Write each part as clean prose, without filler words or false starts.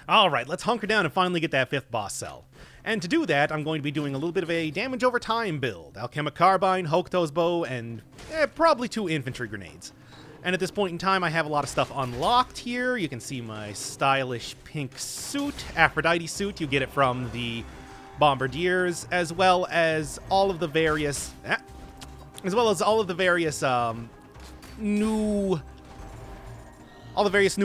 Alright, let's hunker down and finally get that 5th boss cell. And to do that, I'm going to be doing a little bit of a damage over time build. Alchemic Carbine, Hokuto's Bow, and probably 2 infantry grenades. And at this point in time, I have a lot of stuff unlocked here. You can see my stylish pink suit, Aphrodite suit. You get it from the Bombardiers, as well as all of the various... new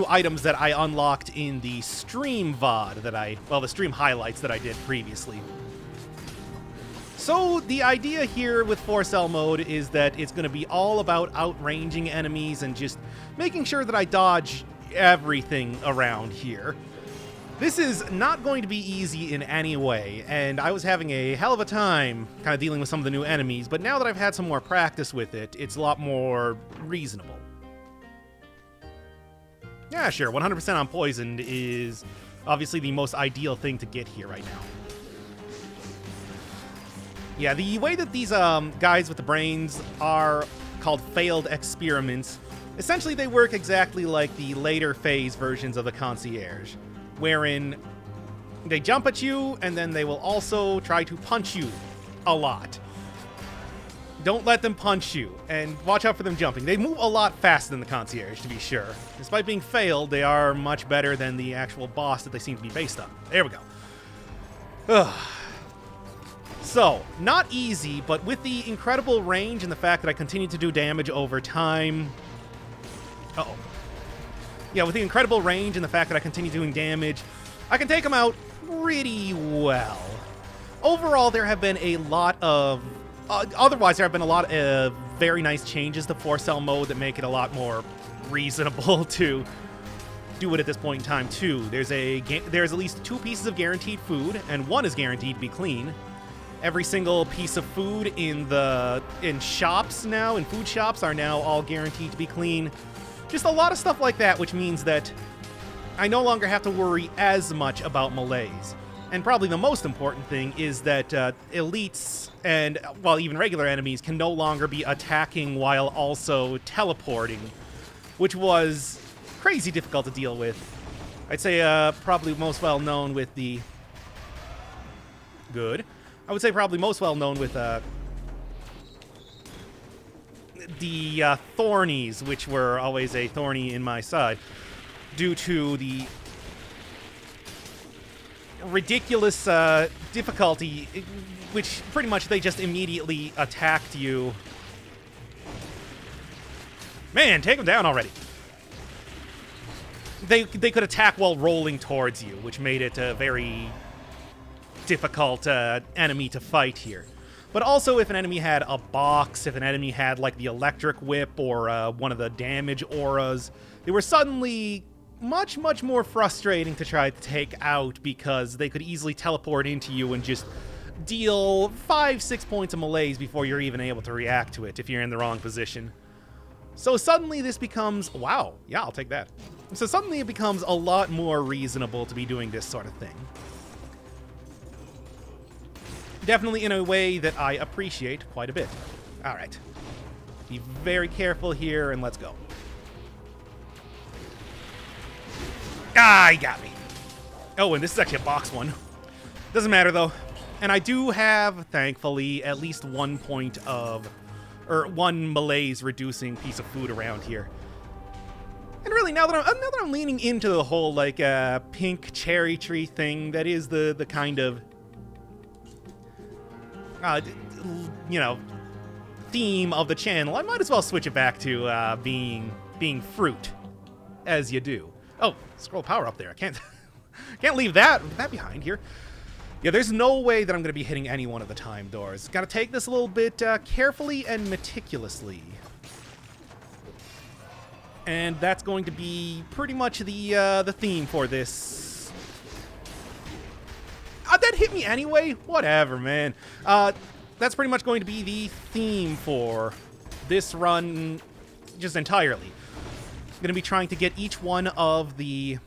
items that I unlocked in the stream VOD the stream highlights that I did previously. So the idea here with 4-cell mode is that it's going to be all about outranging enemies and just making sure that I dodge everything around here. This is not going to be easy in any way, and I was having a hell of a time kind of dealing with some of the new enemies, but now that I've had some more practice with it, it's a lot more reasonable. Yeah, sure, 100% on poisoned is obviously the most ideal thing to get here right now. Yeah, the way that these guys with the brains are called failed experiments, essentially they work exactly like the later phase versions of the concierge, wherein they jump at you and then they will also try to punch you a lot. Don't let them punch you, and watch out for them jumping. They move a lot faster than the concierge, to be sure. Despite being failed, they are much better than the actual boss that they seem to be based on. There we go. Ugh. So, not easy, but with the incredible range and the fact that I continue to do damage over time... Uh-oh. Yeah, with the incredible range and the fact that I continue doing damage, I can take them out pretty well. Overall, there have been a lot of... otherwise, there have been a lot of very nice changes to 4-cell mode that make it a lot more reasonable to do it at this point in time, too. There's at least 2 pieces of guaranteed food, and 1 is guaranteed to be clean. Every single piece of food in shops now, in food shops, are now all guaranteed to be clean. Just a lot of stuff like that, which means that I no longer have to worry as much about malaise. And probably the most important thing is that elites and, well, even regular enemies can no longer be attacking while also teleporting, which was crazy difficult to deal with. I'd say probably most well known with the... Good. I would say probably most well known with the Thornies, which were always a thorny in my side, due to the ridiculous difficulty, which pretty much they just immediately attacked you. Man, take them down already. They could attack while rolling towards you, which made it a very difficult enemy to fight here. But also, if an enemy had a box, if an enemy had, like, the electric whip or one of the damage auras, they were suddenly much, much more frustrating to try to take out because they could easily teleport into you and just deal 5-6 points of malaise before you're even able to react to it if you're in the wrong position. So suddenly this becomes... Wow, yeah, I'll take that. So suddenly it becomes a lot more reasonable to be doing this sort of thing. Definitely in a way that I appreciate quite a bit. All right. Be very careful here, and let's go. Ah, he got me. Oh, and this is actually a box one. Doesn't matter, though. And I do have, thankfully, at least 1 point of... or 1 malaise-reducing piece of food around here. And really, now that I'm leaning into the whole, like, pink cherry tree thing, that is the kind of... you know, theme of the channel, I might as well switch it back to being fruit, as you do. Oh, scroll power up there. I can't leave that behind here. Yeah, there's no way that I'm going to be hitting any one of the time doors. Got to take this a little bit carefully and meticulously. And that's going to be pretty much the theme for this. That hit me anyway? Whatever, man. That's pretty much going to be the theme for this run just entirely. I'm going to be trying to get each one of the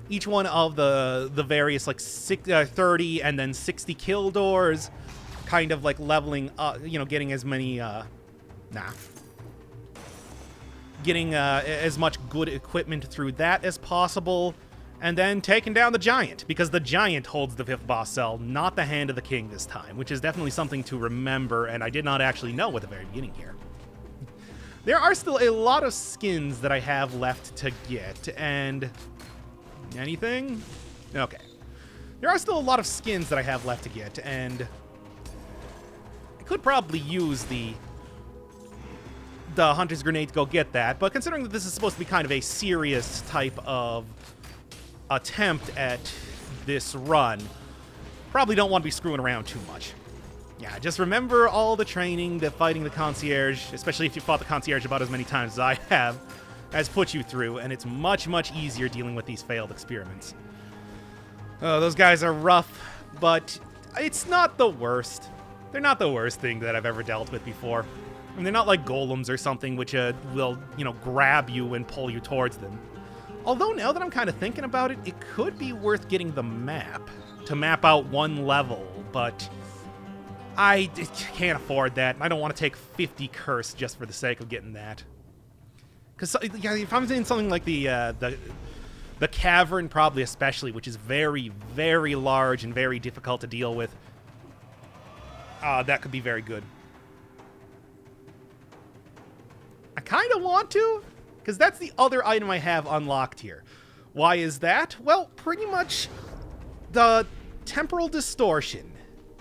various, like, 30 and then 60 kill doors, kind of like leveling up, you know, getting as many, getting as much good equipment through that as possible, and then taking down the giant, because the giant holds the 5th boss cell, not the Hand of the King this time, which is definitely something to remember, and I did not actually know at the very beginning here. There are still a lot of skins that I have left to get, and... anything? Okay. There are still a lot of skins that I have left to get, and... I could probably use the Hunter's Grenade to go get that, but considering that this is supposed to be kind of a serious type of attempt at this run, probably don't want to be screwing around too much. Yeah, just remember all the training that fighting the concierge, especially if you fought the concierge about as many times as I have, has put you through, and it's much, much easier dealing with these failed experiments. Oh, those guys are rough, but it's not the worst. They're not the worst thing that I've ever dealt with before. I mean, they're not like golems or something which will, grab you and pull you towards them. Although now that I'm kind of thinking about it, it could be worth getting the map to map out one level, but I can't afford that. I don't want to take 50 curse just for the sake of getting that. Because yeah, if I'm in something like the cavern, probably especially, which is very, very large and very difficult to deal with, that could be very good. I kind of want to, because that's the other item I have unlocked here. Why is that? Well, pretty much the temporal distortion,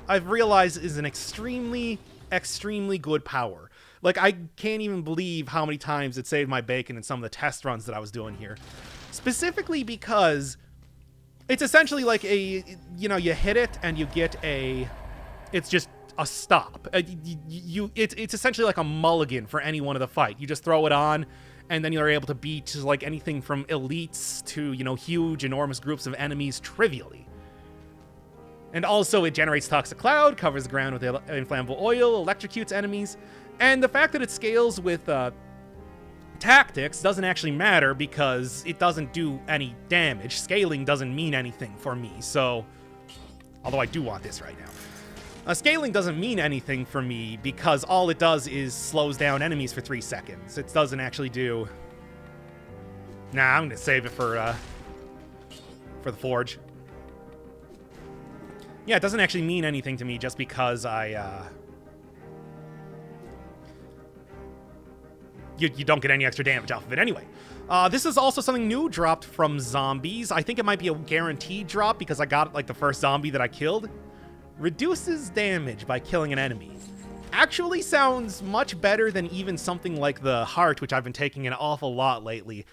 I've realized, is an extremely, extremely good power. Like, I can't even believe how many times it saved my bacon in some of the test runs that I was doing here. Specifically because it's essentially like a, you hit it and you get a, it's just a stop. It's essentially like a mulligan for any one of the fight. You just throw it on, and then you're able to beat like anything from elites to, huge, enormous groups of enemies trivially. And also it generates toxic cloud, covers the ground with inflammable oil, electrocutes enemies, and the fact that it scales with tactics doesn't actually matter because it doesn't do any damage. Scaling doesn't mean anything for me, so... although I do want this right now. Scaling doesn't mean anything for me because all it does is slows down enemies for 3 seconds. It doesn't actually do... Nah, I'm gonna save it for the Forge. Yeah, it doesn't actually mean anything to me just because you don't get any extra damage off of it anyway. This is also something new dropped from zombies. I think it might be a guaranteed drop because I got like the first zombie that I killed. Reduces damage by killing an enemy. Actually sounds much better than even something like the heart, which I've been taking an awful lot lately.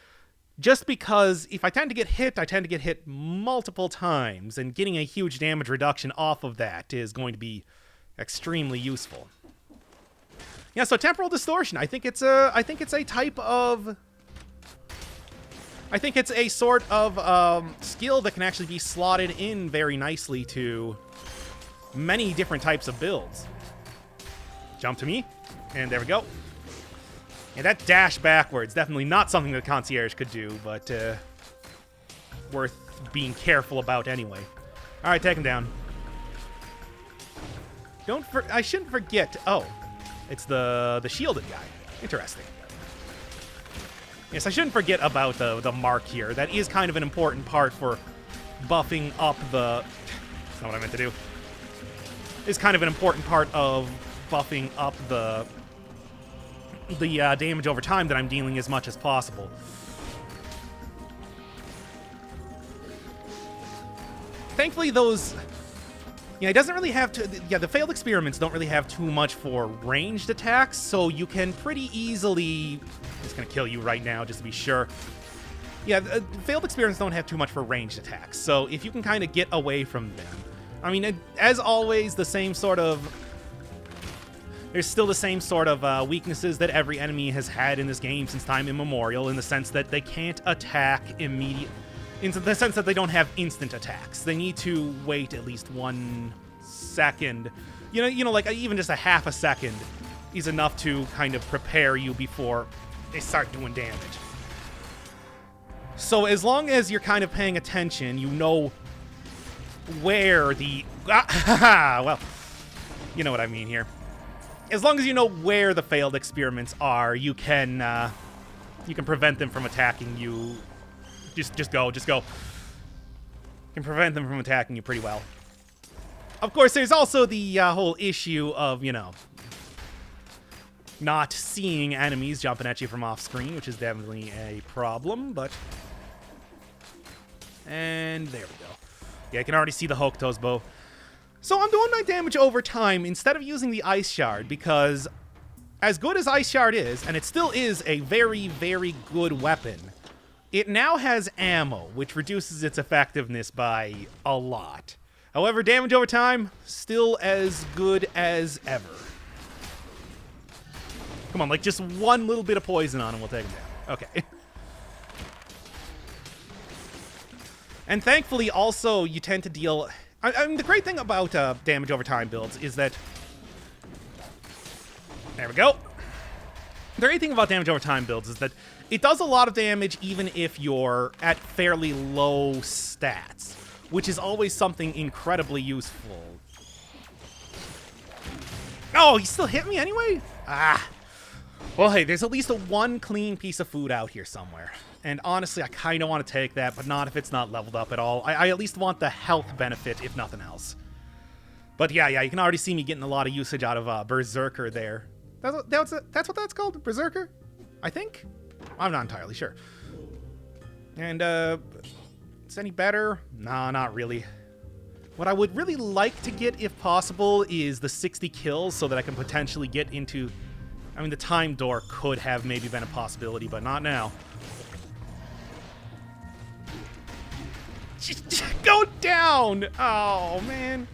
Just because if I tend to get hit, I tend to get hit multiple times, and getting a huge damage reduction off of that is going to be extremely useful. Yeah, so temporal distortion. I think it's a type of... I think it's a sort of skill that can actually be slotted in very nicely to many different types of builds. Jump to me, and there we go. Yeah, that dash backwards, definitely not something that Concierge could do, but worth being careful about anyway. All right, take him down. I shouldn't forget. Oh, it's the shielded guy. Interesting. Yes, I shouldn't forget about the mark here. That is kind of an important part for buffing up the... That's not what I meant to do. Is kind of an important part of buffing up the damage over time that I'm dealing as much as possible. Thankfully, those... Yeah, it doesn't really have to... Yeah, the failed experiments don't really have too much for ranged attacks, so you can pretty easily... I'm just gonna kill you right now, just to be sure. Yeah, failed experiments don't have too much for ranged attacks, so if you can kind of get away from them... I mean, as always, the same sort of... There's still the same sort of weaknesses that every enemy has had in this game since time immemorial, in the sense that they can't attack immediately. In the sense that they don't have instant attacks. They need to wait at least 1 second. You know, like even just a half a second is enough to kind of prepare you before they start doing damage. So as long as you're kind of paying attention, you know where the... well, you know what I mean here. As long as you know where the failed experiments are, you can prevent them from attacking you. Just go. can prevent them from attacking you pretty well. Of course, there's also the whole issue of, you know, not seeing enemies jumping at you from off screen, which is definitely a problem, but... And there we go. Yeah, I can already see the Hokuto's bow. So I'm doing my damage over time instead of using the Ice Shard, because as good as Ice Shard is, and it still is a very, very good weapon, it now has ammo, which reduces its effectiveness by a lot. However, damage over time, still as good as ever. Come on, like just one little bit of poison on him will take him down. Okay. And thankfully, also, you tend to deal... I mean, the great thing about damage over time builds is that... There we go. The great thing about damage over time builds is that it does a lot of damage even if you're at fairly low stats, which is always something incredibly useful. Oh, he still hit me anyway? Ah. Well, hey, there's at least one clean piece of food out here somewhere. And honestly, I kind of want to take that, but not if it's not leveled up at all. I at least want the health benefit, if nothing else. But yeah, you can already see me getting a lot of usage out of Berserker there. That's what that's called? Berserker? I think? I'm not entirely sure. And, it's any better? Nah, not really. What I would really like to get, if possible, is the 60 kills so that I can potentially get into... I mean, the time door could have maybe been a possibility, but not now. Go down! Oh, man.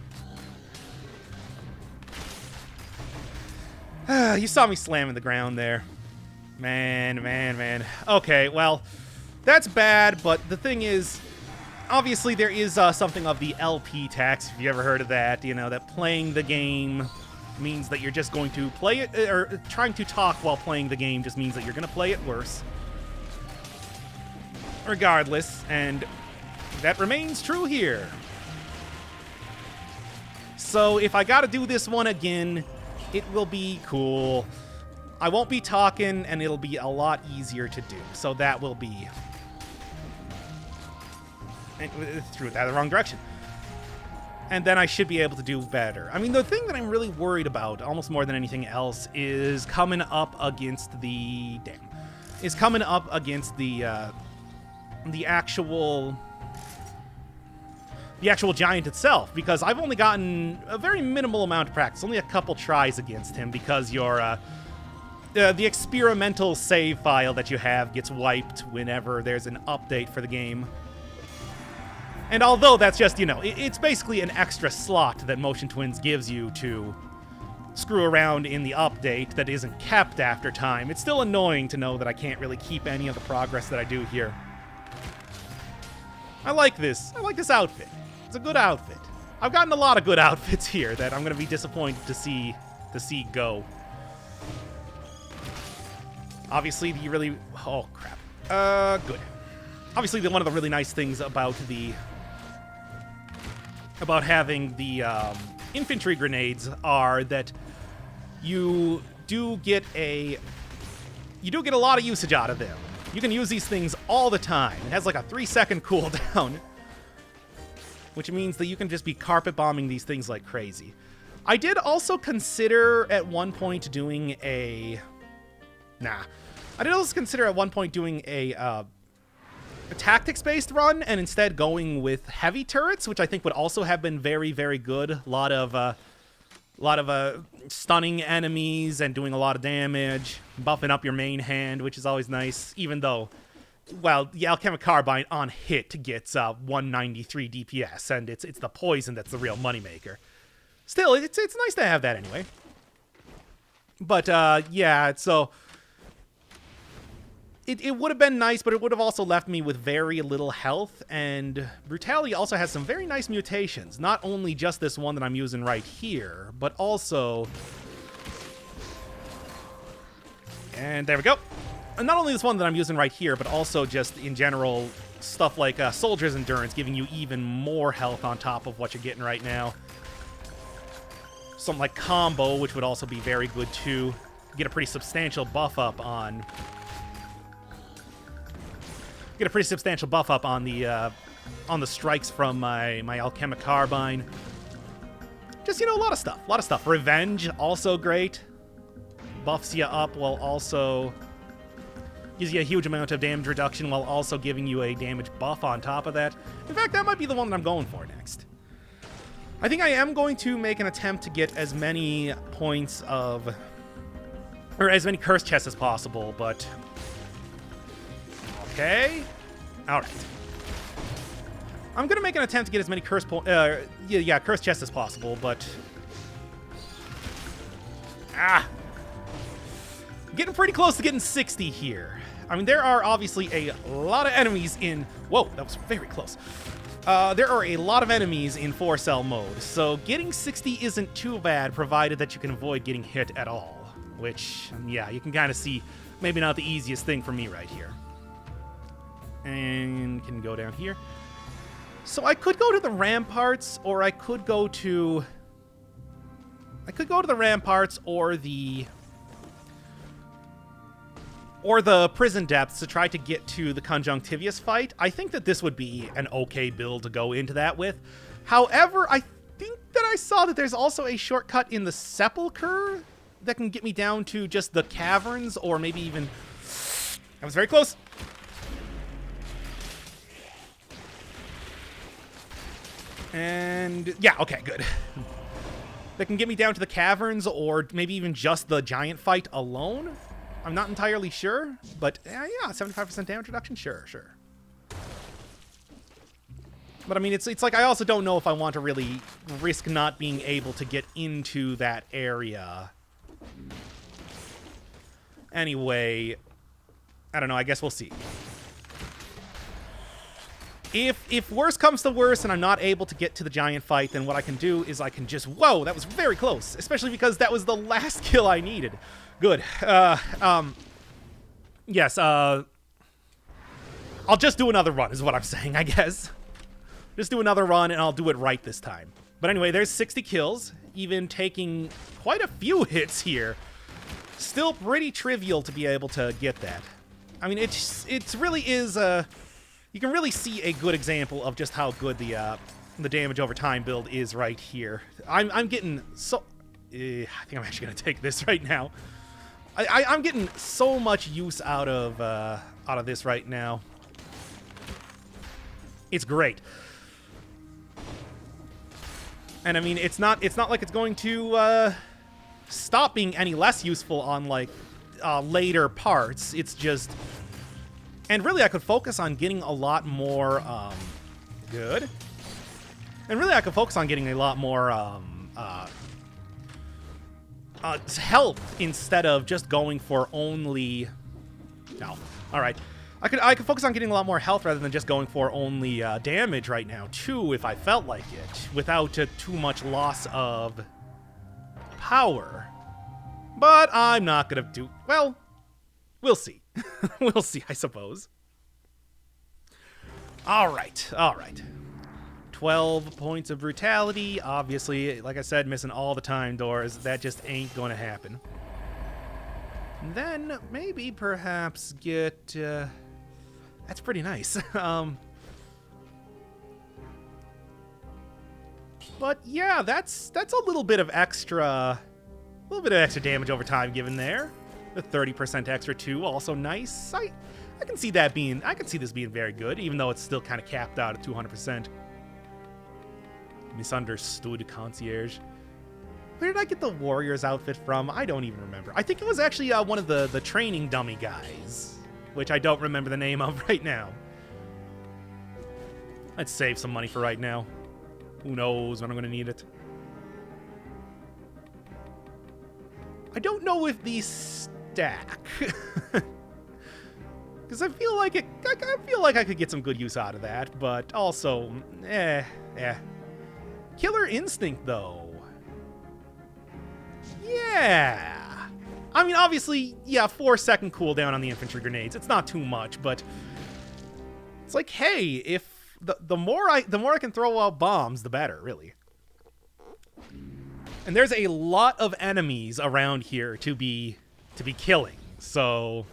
You saw me slamming the ground there. Man. Okay, well, that's bad, but the thing is, obviously there is something of the LP tax, if you ever heard of that, you know, that playing the game means that you're just going to play it, or trying to talk while playing the game just means that you're going to play it worse. Regardless, and that remains true here. So if I gotta do this one again, it will be cool. I won't be talking, and it'll be a lot easier to do. So that will be... threw that in the wrong direction. And then I should be able to do better. I mean, the thing that I'm really worried about, almost more than anything else, is coming up against the... Is coming up against the actual giant itself, because I've only gotten a very minimal amount of practice, only a couple tries against him, because your the experimental save file that you have gets wiped whenever there's an update for the game. And although that's just, you know, it's basically an extra slot that Motion Twins gives you to screw around in the update that isn't kept after time, it's still annoying to know that I can't really keep any of the progress that I do here. I like this. I like this outfit. It's a good outfit. I've gotten a lot of good outfits here that I'm going to be disappointed to see go. Obviously, the really... Oh, crap. Good. Obviously, one of the really nice things about having the infantry grenades are that you do get a lot of usage out of them. You can use these things all the time. It has like a 3-second cooldown, which means that you can just be carpet bombing these things like crazy. I did also consider at one point doing a... I did also consider at one point doing a tactics-based run, and instead going with heavy turrets, which I think would also have been very, very good. A lot of stunning enemies and doing a lot of damage, buffing up your main hand, which is always nice, even though, well, the Alchemic Carbine on hit gets 193 DPS, and it's the poison that's the real moneymaker. Still, it's nice to have that anyway. But, yeah, so... It would have been nice, but it would have also left me with very little health, and Brutality also has some very nice mutations. Not only just this one that I'm using right here, but also... And there we go. And not only this one that I'm using right here, but also just in general stuff like Soldier's Endurance, giving you even more health on top of what you're getting right now. Something like Combo, which would also be very good too. Get a pretty substantial buff up on... the on the strikes from my alchemic carbine. Just, a lot of stuff. A lot of stuff. Revenge, also great. Buffs you up while also gives you a huge amount of damage reduction while also giving you a damage buff on top of that. In fact, that might be the one that I'm going for next. I think I am going to make an attempt to get as many points of... or as many curse chests as possible, but... okay. Alright. I'm going to make an attempt to get as many curse curse chests as possible, but... I'm getting pretty close to getting 60 here. I mean, there are obviously a lot of enemies in... whoa, that was very close. There are a lot of enemies in 4-cell mode, so getting 60 isn't too bad, provided that you can avoid getting hit at all. Which, yeah, you can kind of see maybe not the easiest thing for me right here. And can go down here. So I could go to the ramparts, or I could go to... the ramparts or the prison depths to try to get to the Conjunctivius fight. I think that this would be an okay build to go into that with. However, I think that I saw that there's also a shortcut in the Sepulchre that can get me down to just the caverns, or maybe even... that was very close. And yeah, okay, good. That can get me down to the caverns, or maybe even just the giant fight alone. I'm not entirely sure, but yeah, 75% damage reduction, sure. But I mean, it's like I also don't know if I want to really risk not being able to get into that area. Anyway, I don't know, I guess we'll see. If worse comes to worse and I'm not able to get to the giant fight, then what I can do is I can just... whoa, that was very close, especially because that was the last kill I needed. Good. Yes, I'll just do another run, is what I'm saying, I guess. Just do another run, and I'll do it right this time. But anyway, there's 60 kills, even taking quite a few hits here. Still pretty trivial to be able to get that. I mean, it really is, you can really see a good example of just how good the damage over time build is right here. I'm getting so... I think I'm actually going to take this right now. I'm getting so much use out of this right now. It's great. And I mean, it's not like it's going to stop being any less useful on like later parts. It's just... and really, I could focus on getting a lot more good. And really, I could focus on getting a lot more health instead of just going for only... no. All right. I could focus on getting a lot more health rather than just going for only damage right now, too, if I felt like it, without too much loss of power. But I'm not going to do... well, we'll see. We'll see, I suppose. All right. 12 points of brutality. Obviously, like I said, missing all the time doors. That just ain't going to happen. And then maybe perhaps get... that's pretty nice. But yeah, that's a little bit of extra damage over time given there. The 30% extra too, also nice. I can see that being... I can see this being very good, even though it's still kind of capped out at 200%. Misunderstood concierge. Where did I get the warrior's outfit from? I don't even remember. I think it was actually one of the training dummy guys, which I don't remember the name of right now. Let's save some money for right now. Who knows when I'm going to need it. I don't know if these stack. Because I feel like I could get some good use out of that, but also, Killer Instinct, though. Yeah. I mean, obviously, yeah, 4-second cooldown on the infantry grenades. It's not too much, but it's like, hey, if the more I can throw out bombs, the better, really. And there's a lot of enemies around here to be killing, so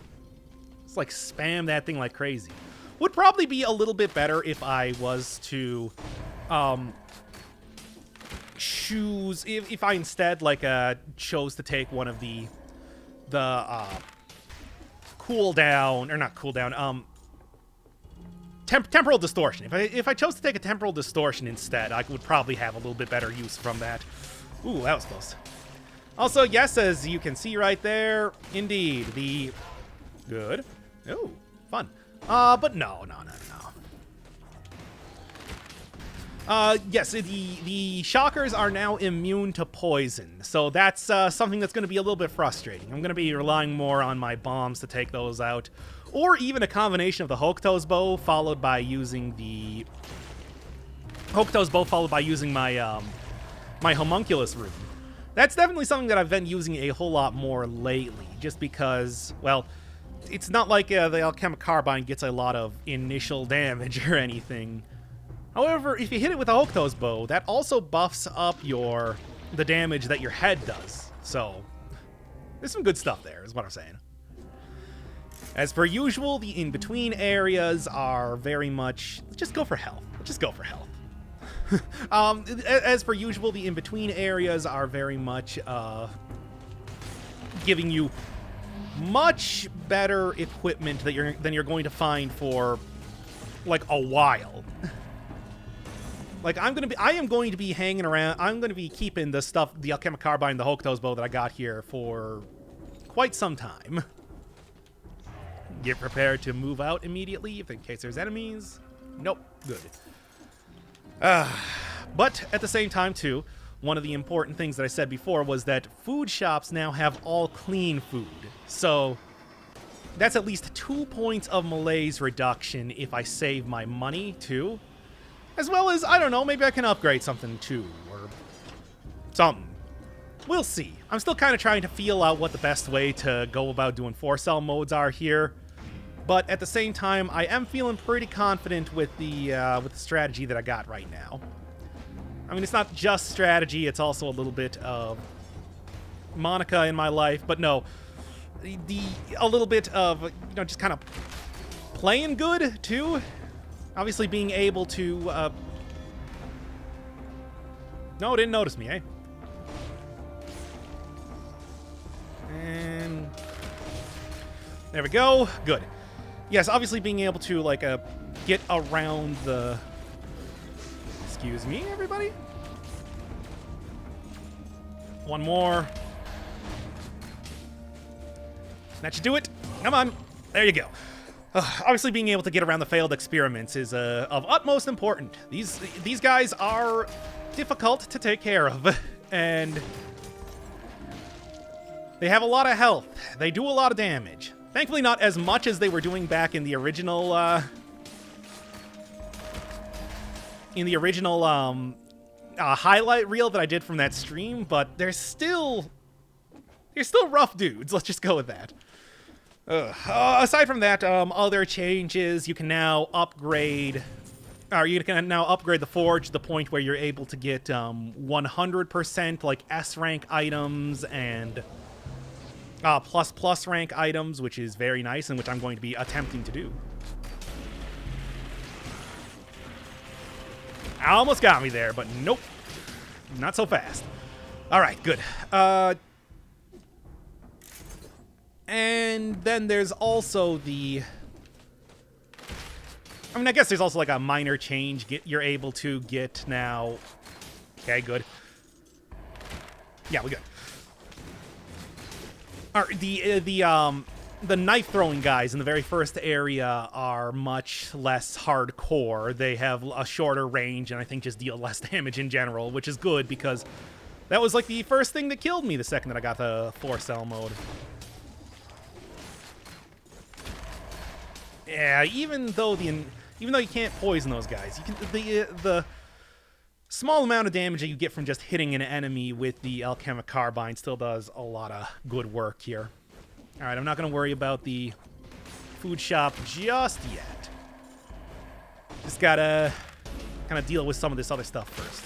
it's like spam that thing like crazy. Would probably be a little bit better if I was to choose, if I instead chose to take one of the cooldown, or not cooldown, temporal distortion. If I chose to take a temporal distortion instead, I would probably have a little bit better use from that. Ooh, that was close. Also, yes, as you can see right there, indeed, the... Good. Ooh, fun. But no. Yes, the shockers are now immune to poison, so that's something that's going to be a little bit frustrating. I'm going to be relying more on my bombs to take those out, or even a combination of the Hokuto's bow followed by using the... my, my homunculus rune. That's definitely something that I've been using a whole lot more lately, just because, well, it's not like the alchemic carbine gets a lot of initial damage or anything. However, if you hit it with a Hokuto's bow, that also buffs up the damage that your head does. So, there's some good stuff there, is what I'm saying. As per usual, the in-between areas are very much... Just go for health. Just go for health. As per usual, the in-between areas are very much giving you much better equipment than you're going to find for like a while. Like I am going to be hanging around. I'm going to be keeping the stuff, the alchemic carbine, the Hokuto's bow that I got here for quite some time. Get prepared to move out immediately if in case there's enemies. Nope, good. But at the same time, too, one of the important things that I said before was that food shops now have all clean food. So that's at least 2 points of malaise reduction if I save my money, too. As well as, I don't know, maybe I can upgrade something, too, or something. We'll see. I'm still kind of trying to feel out what the best way to go about doing 4-cell modes are here. But at the same time, I am feeling pretty confident with the strategy that I got right now. I mean, it's not just strategy, it's also a little bit of Monica in my life, but no, a little bit of, you know, just kind of playing good, too. Obviously being able to, No, didn't notice me, eh? And... there we go. Good. Yes, obviously being able to, like, get around the... Excuse me, everybody? One more. That should do it. Come on. There you go. Obviously being able to get around the failed experiments is of utmost importance. These guys are difficult to take care of, and they have a lot of health. They do a lot of damage. Thankfully not as much as they were doing back in the original, highlight reel that I did from that stream, but they're still rough dudes. Let's just go with that. Aside from that, other changes, you can now upgrade, the forge to the point where you're able to get 100% like S rank items and plus rank items, which is very nice and which I'm going to be attempting to do. Almost got me there, but nope. Not so fast. Alright, good. And then there's also the... I mean, I guess there's also like a minor change you're able to get now. Okay, good. Yeah, we good. Alright, the knife-throwing guys in the very first area are much less hardcore. They have a shorter range and I think just deal less damage in general, which is good because that was like the first thing that killed me the second that I got the 4-cell mode. Yeah, even though you can't poison those guys, you can the small amount of damage that you get from just hitting an enemy with the alchemic carbine still does a lot of good work here. All right, I'm not going to worry about the food shop just yet. Just gotta kind of deal with some of this other stuff first.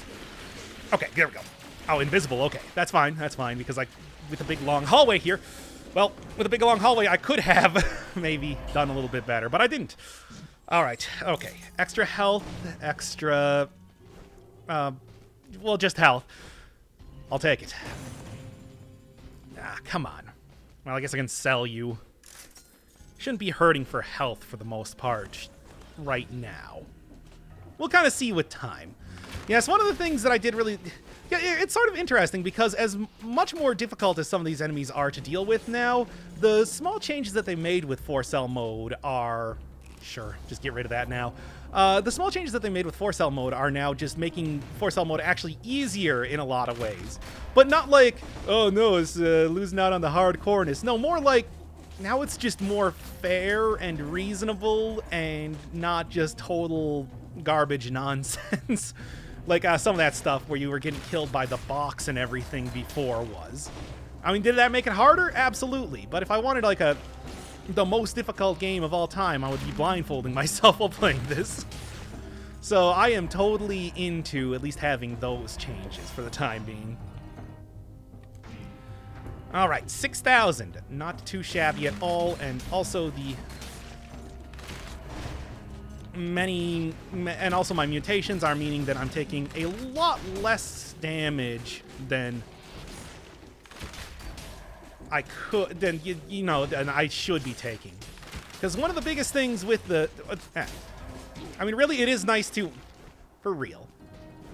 Okay, there we go. Oh, invisible. Okay, that's fine. That's fine because with the big long hallway here. Well, with a big long hallway, I could have maybe done a little bit better, but I didn't. All right, okay. Extra health, extra... well, just health. I'll take it. Ah, come on. Well, I guess I can sell you. Shouldn't be hurting for health for the most part right now. We'll kind of see with time. Yes, one of the things that I did really... Yeah, it's sort of interesting because as much more difficult as some of these enemies are to deal with now, the small changes that they made with 4-cell mode are... Sure, just get rid of that now. The small changes that they made with 4-cell mode are now just making 4-cell mode actually easier in a lot of ways. But not like, oh no, it's losing out on the hardcoreness. No, more like, now it's just more fair and reasonable and not just total garbage nonsense. Like some of that stuff where you were getting killed by the box and everything before was. I mean, did that make it harder? Absolutely. But if I wanted like the most difficult game of all time, I would be blindfolding myself while playing this. So I am totally into at least having those changes for the time being. All right, 6,000. Not too shabby at all, and also the and also my mutations are meaning that I'm taking a lot less damage than I could, than than I should be taking. Because one of the biggest things with the, I mean, really, it is nice to, for real.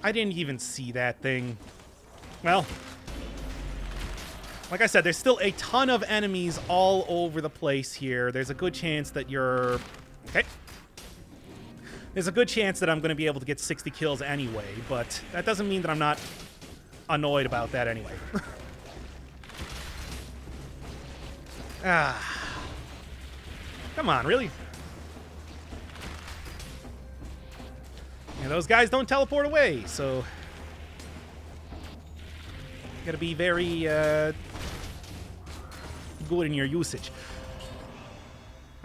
I didn't even see that thing. Well, like I said, there's still a ton of enemies all over the place here. There's a good chance that you're, okay. There's a good chance that I'm going to be able to get 60 kills anyway, but that doesn't mean that I'm not annoyed about that anyway. Come on, really? Yeah, those guys don't teleport away, so you gotta be very good in your usage.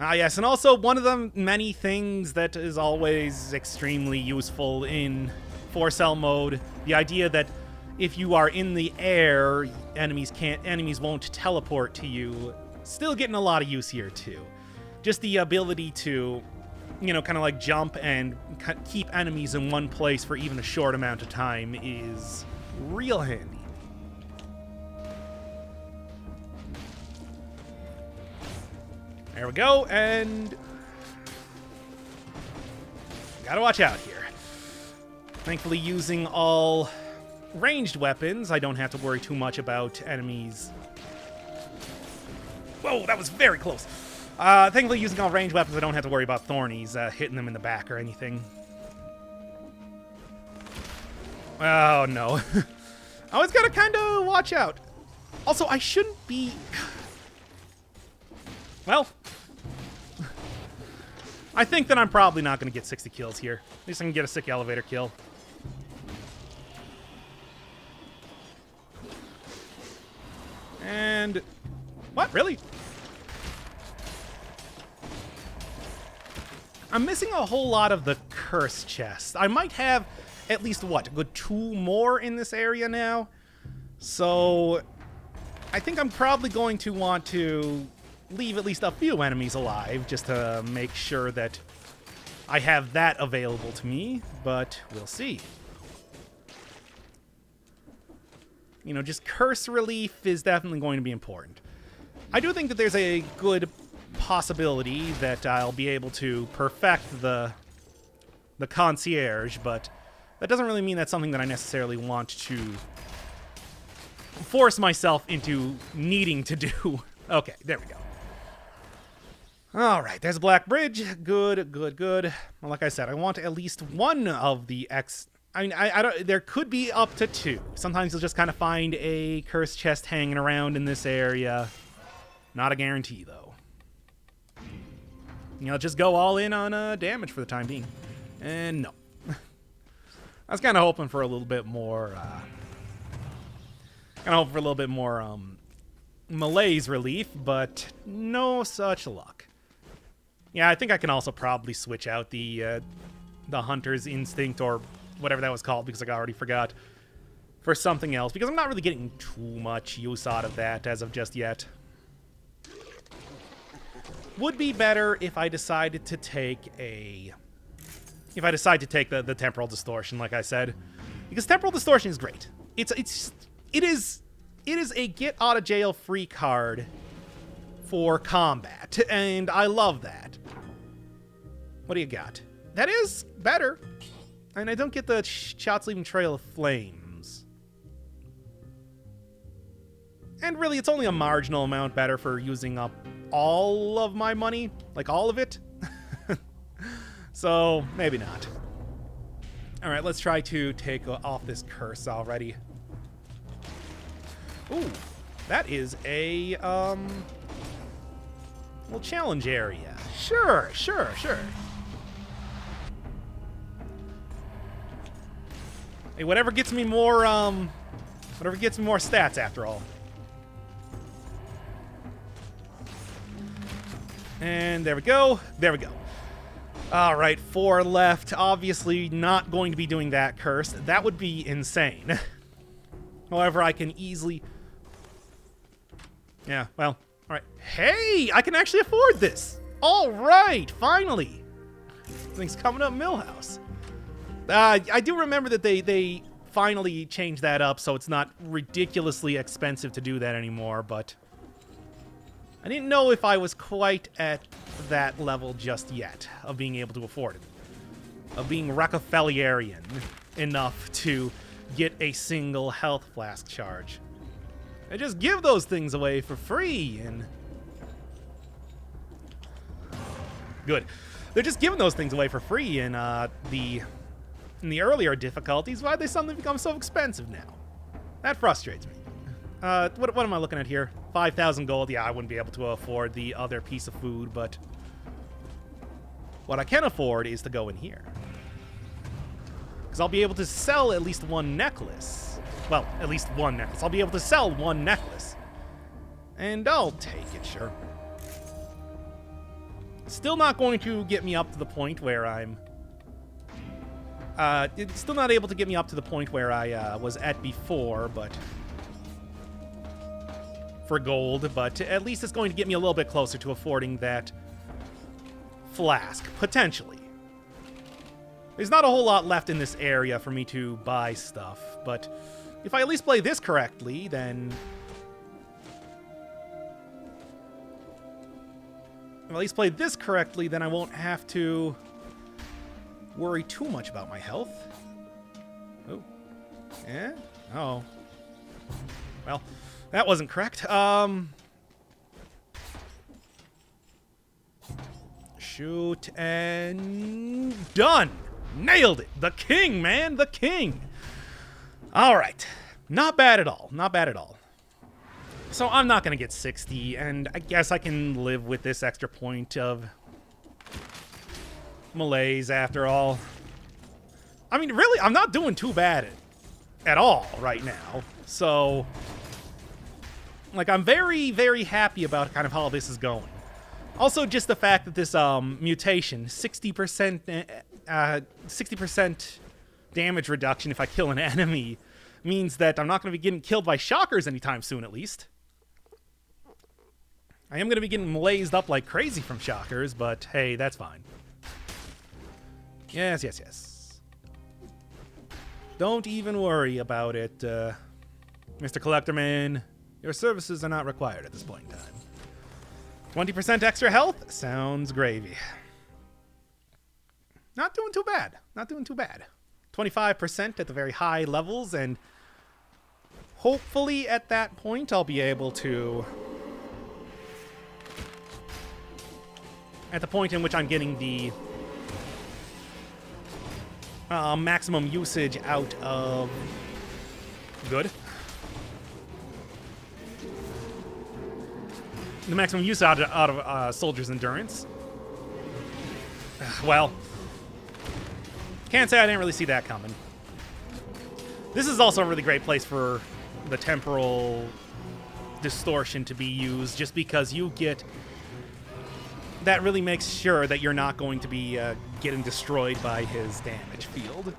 Yes, and also one of the many things that is always extremely useful in 4-cell mode, the idea that if you are in the air, enemies won't teleport to you. Still getting a lot of use here too. Just the ability to, kind of like jump and keep enemies in one place for even a short amount of time is real handy. There we go, and gotta watch out here. Thankfully, using all ranged weapons, I don't have to worry too much about enemies. Whoa, that was very close. Thankfully, using all ranged weapons, I don't have to worry about thornies hitting them in the back or anything. Oh, no. I always gotta kind of watch out. Also, I shouldn't be... Well, I think that I'm probably not going to get 60 kills here. At least I can get a sick elevator kill. And... What? Really? I'm missing a whole lot of the curse chests. I might have at least, what, a good 2 more in this area now? So I think I'm probably going to want to leave at least a few enemies alive just to make sure that I have that available to me, but we'll see. Just curse relief is definitely going to be important. I do think that there's a good possibility that I'll be able to perfect the concierge, but that doesn't really mean that's something that I necessarily want to force myself into needing to do. Okay, there we go. All right, there's a black bridge. Good, good, good. Well, like I said, I want at least one of the I mean, I don't. There could be up to 2. Sometimes you'll just kind of find a cursed chest hanging around in this area. Not a guarantee, though. Just go all in on damage for the time being. And no. I was kind of hoping for a little bit more. Malaise relief, but no such luck. Yeah, I think I can also probably switch out the hunter's instinct or whatever that was called, because I already forgot, for something else, because I'm not really getting too much use out of that as of just yet. would be better if I decided to take the temporal distortion, like I said, because temporal distortion is great. It is a get out of jail free card for combat, and I love that. What do you got? That is better, and I don't get the shots leaving trail of flames. And really, it's only a marginal amount better for using up all of my money, like all of it. So, maybe not. Alright, let's try to take off this curse already. Ooh, that is a, little challenge area. Sure. Hey, whatever gets me more stats after all. And there we go. All right, 4 left. Obviously not going to be doing that curse. That would be insane. However, I can easily... Yeah, well, all right. Hey, I can actually afford this. All right, finally. Things coming up, Millhouse. I do remember that they finally changed that up, so it's not ridiculously expensive to do that anymore, but... I didn't know if I was quite at that level just yet of being able to afford it. Of being Rockefellerian enough to get a single health flask charge. I just give those things away for free, and... Good. They're just giving those things away for free in the earlier difficulties. Why'd they suddenly become so expensive now? That frustrates me. What am I looking at here? 5,000 gold. Yeah, I wouldn't be able to afford the other piece of food, but what I can afford is to go in here. Because I'll be able to sell at least one necklace. Well, at least one necklace. I'll be able to sell one necklace. And I'll take it, sure. Still not going to get me up to the point where I'm... it's still not able to get me up to the point where I was at before, but... for gold, but at least it's going to get me a little bit closer to affording that flask, potentially. There's not a whole lot left in this area for me to buy stuff, but if I at least play this correctly, then... If I at least play this correctly, then I won't have to worry too much about my health. Oh. Yeah? Oh. Well... That wasn't correct. Shoot and done. Nailed it. The king, man. The king. All right. Not bad at all. Not bad at all. So I'm not going to get 60, and I guess I can live with this extra point of malaise after all. I mean, really, I'm not doing too bad at all right now. So... like, I'm very, very happy about kind of how this is going. Also, just the fact that this mutation, 60% damage reduction if I kill an enemy, means that I'm not going to be getting killed by shockers anytime soon, at least. I am going to be getting malazed up like crazy from shockers, but hey, that's fine. Yes. Don't even worry about it, Mr. Collectorman. Your services are not required at this point in time. 20% extra health? Sounds gravy. Not doing too bad. 25% at the very high levels, and hopefully at that point I'll be able to... At the point in which I'm getting the maximum usage out of... Good. The maximum use out of Soldier's Endurance. Well, can't say I didn't really see that coming. This is also a really great place for the temporal distortion to be used, just because you get... That really makes sure that you're not going to be getting destroyed by his damage field.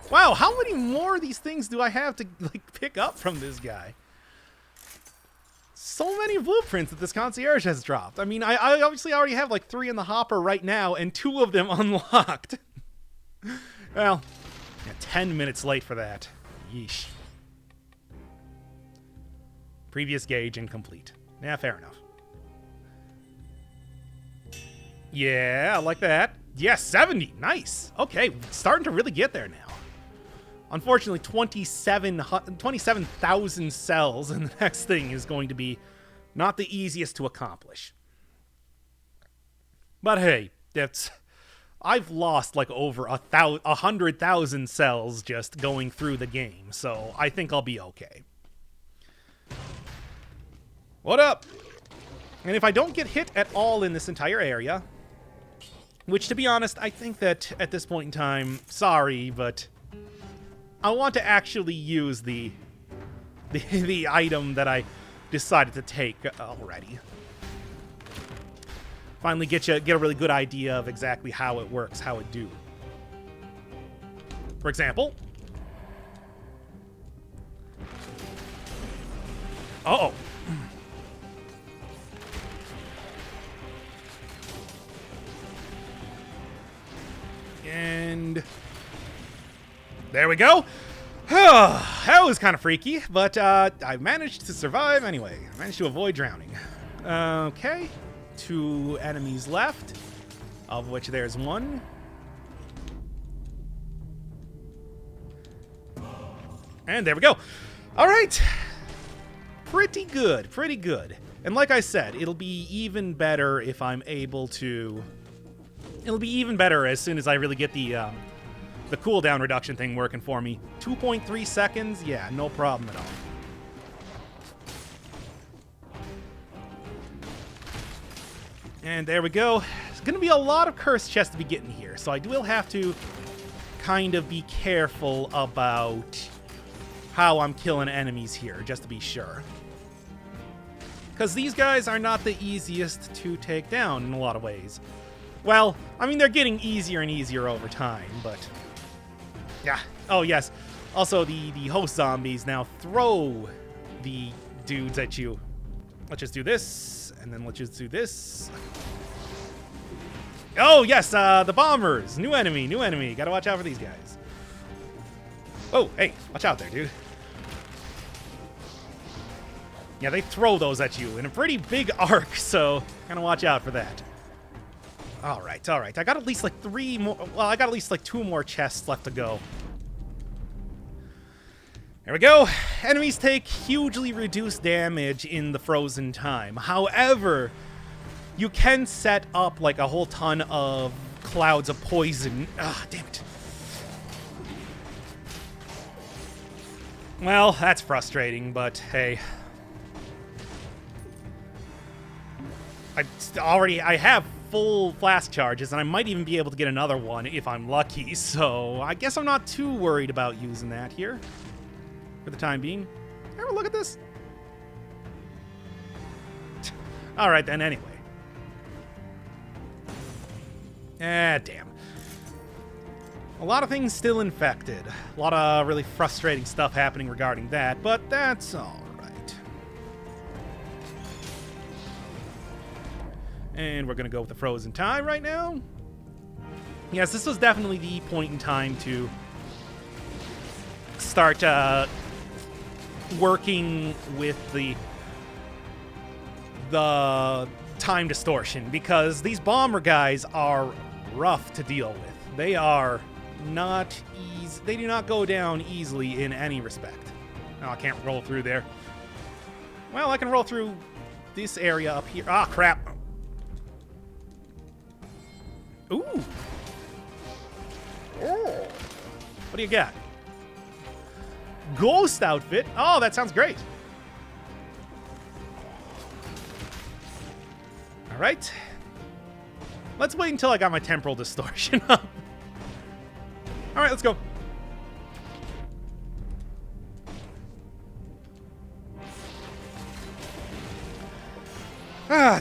Wow, how many more of these things do I have to like pick up from this guy? so many blueprints that this concierge has dropped. I mean, I obviously already have like 3 in the hopper right now, and 2 of them unlocked. Well, yeah, 10 minutes late for that. Yeesh. Previous gauge incomplete. Yeah, fair enough. Yeah, I like that. Yes, 70. Nice. Okay, starting to really get there now. Unfortunately, 27,000 cells, and the next thing is going to be not the easiest to accomplish. But hey, I've lost like over 100,000 cells just going through the game, so I think I'll be okay. What up? And if I don't get hit at all in this entire area, which to be honest, I think that at this point in time, sorry, but I want to actually use the item that I decided to take already. Finally get a really good idea of exactly how it works, how it do. For example. Uh-oh. And there we go. That was kind of freaky, but I managed to survive anyway. I managed to avoid drowning. Okay. 2 enemies left, of which there's 1. And there we go. All right. Pretty good, pretty good. And like I said, it'll be even better if I'm able to... It'll be even better as soon as I really get the cooldown reduction thing working for me. 2.3 seconds? Yeah, no problem at all. And there we go. There's going to be a lot of cursed chests to be getting here, so I will have to kind of be careful about how I'm killing enemies here, just to be sure. Because these guys are not the easiest to take down in a lot of ways. Well, I mean, they're getting easier and easier over time, but... Yeah. Oh, yes. Also, the host zombies now throw the dudes at you. Let's just do this, and then let's just do this. Oh, yes, the bombers. New enemy, new enemy. Gotta watch out for these guys. Oh, hey, watch out there, dude. Yeah, they throw those at you in a pretty big arc, so gotta watch out for that. All right, all right. I got at least like 3 more. Well, I got at least like 2 more chests left to go. There we go. Enemies take hugely reduced damage in the frozen time. However, you can set up like a whole ton of clouds of poison. Ah, damn it. Well, that's frustrating, but hey. I have full flask charges, and I might even be able to get another one if I'm lucky, so I guess I'm not too worried about using that here for the time being. Ever look at this? All right, then, anyway. Damn. A lot of things still infected. A lot of really frustrating stuff happening regarding that, but that's all right. And we're going to go with the frozen time right now. Yes, this was definitely the point in time to start working with the time distortion, because these bomber guys are rough to deal with. They are not easy. They do not go down easily in any respect. Oh, I can't roll through there. Well, I can roll through this area up here. Ah, crap. Ooh. Oh. What do you got? Ghost outfit? Oh, that sounds great. All right. Let's wait until I got my temporal distortion up. All right, let's go.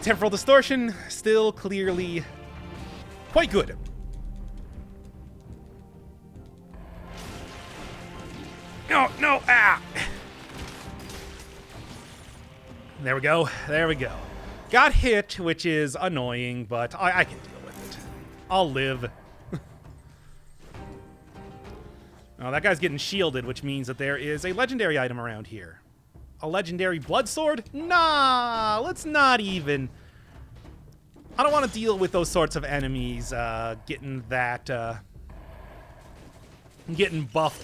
Temporal distortion, still clearly quite good. No, no, ah! There we go. There we go. Got hit, which is annoying, but I can deal with it. I'll live. Oh, that guy's getting shielded, which means that there is a legendary item around here. A legendary blood sword? Nah, let's not even. I don't want to deal with those sorts of enemies getting buffed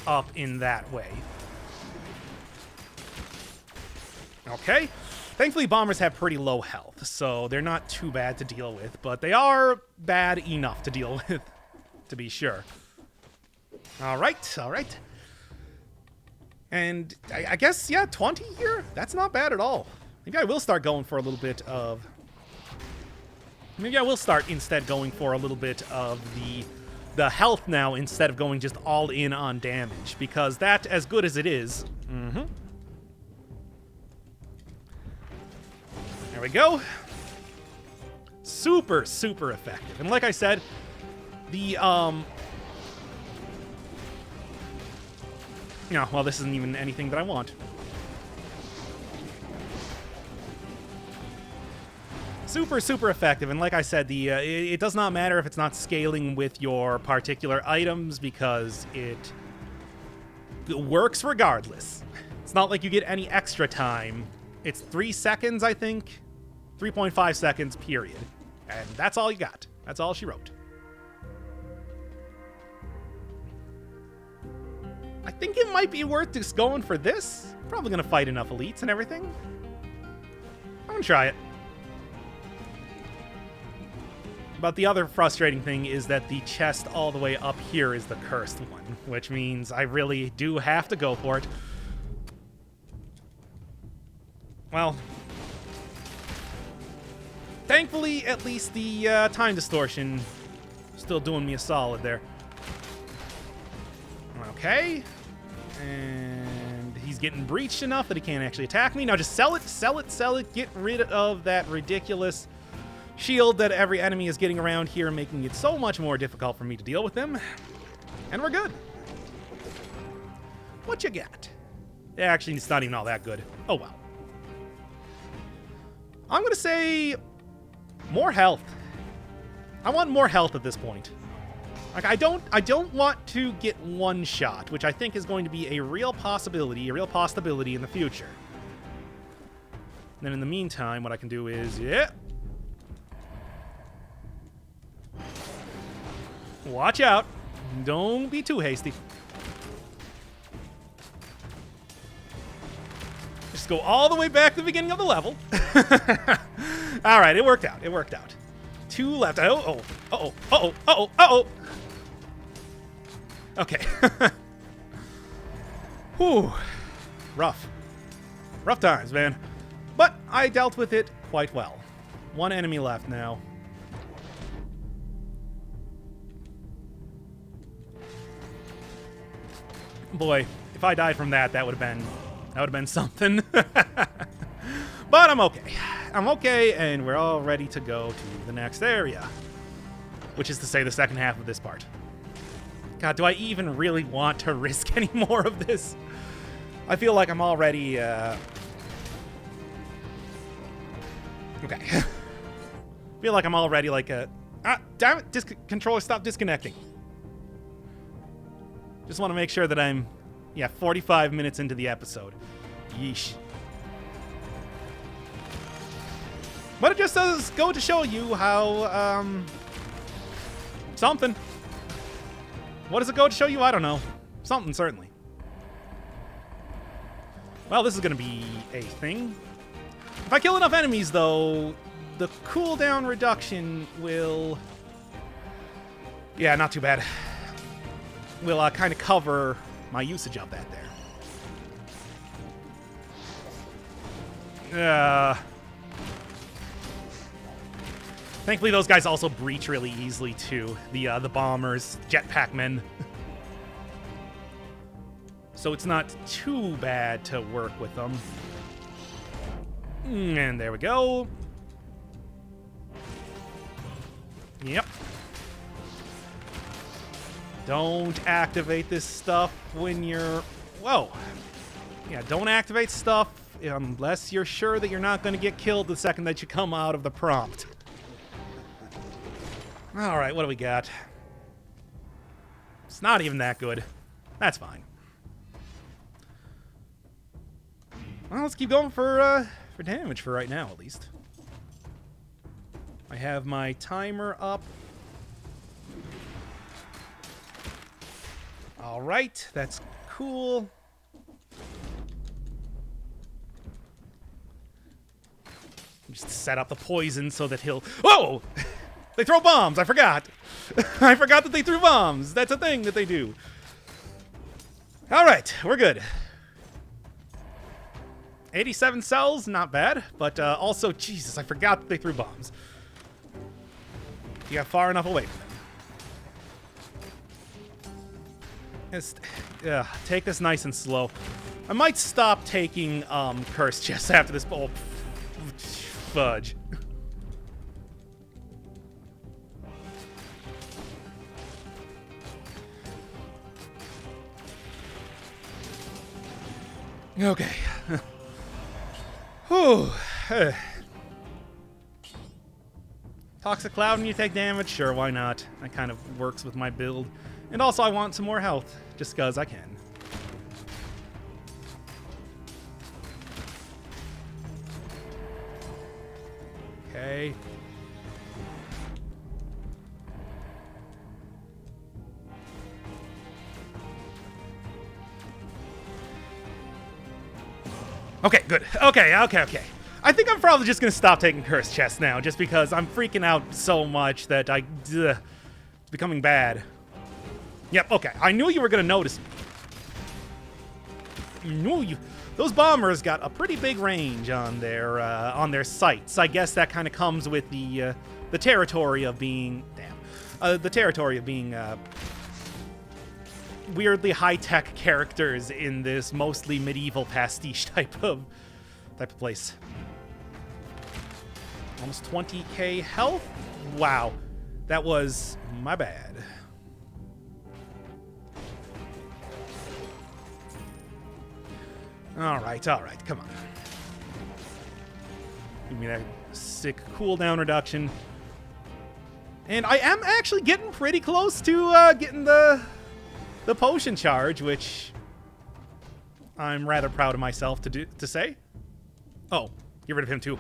up in that way. Okay. Thankfully, bombers have pretty low health, so they're not too bad to deal with, but they are bad enough to deal with, to be sure. All right, all right. And I guess, yeah, 20 here? That's not bad at all. Maybe I will start going for a little bit of... Maybe I will start instead going for a little bit of the health now instead of going just all in on damage, because that, as good as it is... There we go. Super, super effective. And like I said, the, yeah, well, this isn't even anything that I want. Super, super effective. And like I said, the it does not matter if it's not scaling with your particular items because it works regardless. It's not like you get any extra time. It's 3 seconds, I think. 3.5 seconds, period. And that's all you got. That's all she wrote. I think it might be worth just going for this. Probably gonna fight enough elites and everything. I'm gonna try it. But the other frustrating thing is that the chest all the way up here is the cursed one, which means I really do have to go for it. Well, thankfully, at least the time distortion still doing me a solid there. Okay. And he's getting breached enough that he can't actually attack me. Now just sell it, sell it, sell it. Get rid of that ridiculous shield that every enemy is getting around here, making it so much more difficult for me to deal with them. And we're good. What you got? Actually, it's not even all that good. Oh, well. I'm going to say more health. I want more health at this point. Like, I don't want to get one shot, which I think is going to be a real possibility in the future. And then in the meantime, what I can do is, yeah. Watch out. Don't be too hasty. Just go all the way back to the beginning of the level. All right, it worked out. It worked out. 2 left. Oh, oh, uh-oh, uh-oh, uh-oh, uh-oh. Okay. Whew. Rough. Rough times, man. But I dealt with it quite well. 1 enemy left now. Boy, if I died from that, that would have been something. But I'm okay. I'm okay, and we're all ready to go to the next area. Which is to say the second half of this part. God, do I even really want to risk any more of this? I feel like I'm already, okay. I feel like I'm already like a... Ah, damn it! Controller, stop disconnecting. Just want to make sure that I'm, yeah, 45 minutes into the episode. Yeesh. But it just does go to show you how, something. What does it go to show you? I don't know. Something, certainly. Well, this is going to be a thing. If I kill enough enemies, though, the cooldown reduction will... Yeah, not too bad. Will kind of cover my usage of that there. Thankfully, those guys also breach really easily, too. The bombers, jetpack men. So it's not too bad to work with them. And there we go. Yep. Don't activate this stuff when you're... Whoa. Yeah, don't activate stuff unless you're sure that you're not going to get killed the second that you come out of the prompt. All right, what do we got? It's not even that good. That's fine. Well, let's keep going for damage for right now, at least. I have my timer up. All right, that's cool. Just set up the poison so that he'll... Whoa! They throw bombs! I forgot! I forgot that they threw bombs! That's a thing that they do. Alright, we're good. 87 cells, not bad. But also, Jesus, I forgot that they threw bombs. You got far enough away from them. Just, take this nice and slow. I might stop taking curse chests after this bowl. Fudge. Okay. Whew. Toxic Cloud and you take damage? Sure, why not? That kind of works with my build. And also I want some more health, just because I can. Okay. Okay, good. Okay. I think I'm probably just gonna stop taking curse chests now, just because I'm freaking out so much that it's becoming bad. Yep, okay. I knew you were gonna notice me. Those bombers got a pretty big range on their sights. I guess that kind of comes with the territory of being the territory of being weirdly high-tech characters in this mostly medieval pastiche type of place. Almost 20k health? Wow. That was my bad. Alright, come on. Give me that sick cooldown reduction. And I am actually getting pretty close to getting the potion charge, which I'm rather proud of myself to say. Oh, get rid of him too.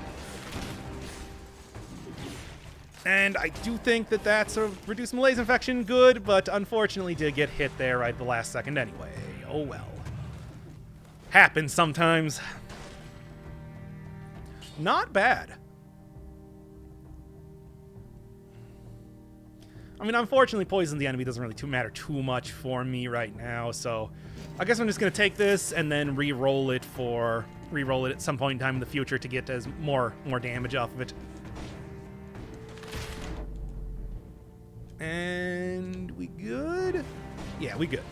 And I do think that that's a reduced malaise infection good, but unfortunately did get hit there right at the last second anyway. Oh well. Happens sometimes. Not bad. I mean, unfortunately, poison the enemy doesn't really matter too much for me right now, so I guess I'm just gonna take this and then re-roll it at some point in time in the future to get as more damage off of it. And we good? Yeah, we good.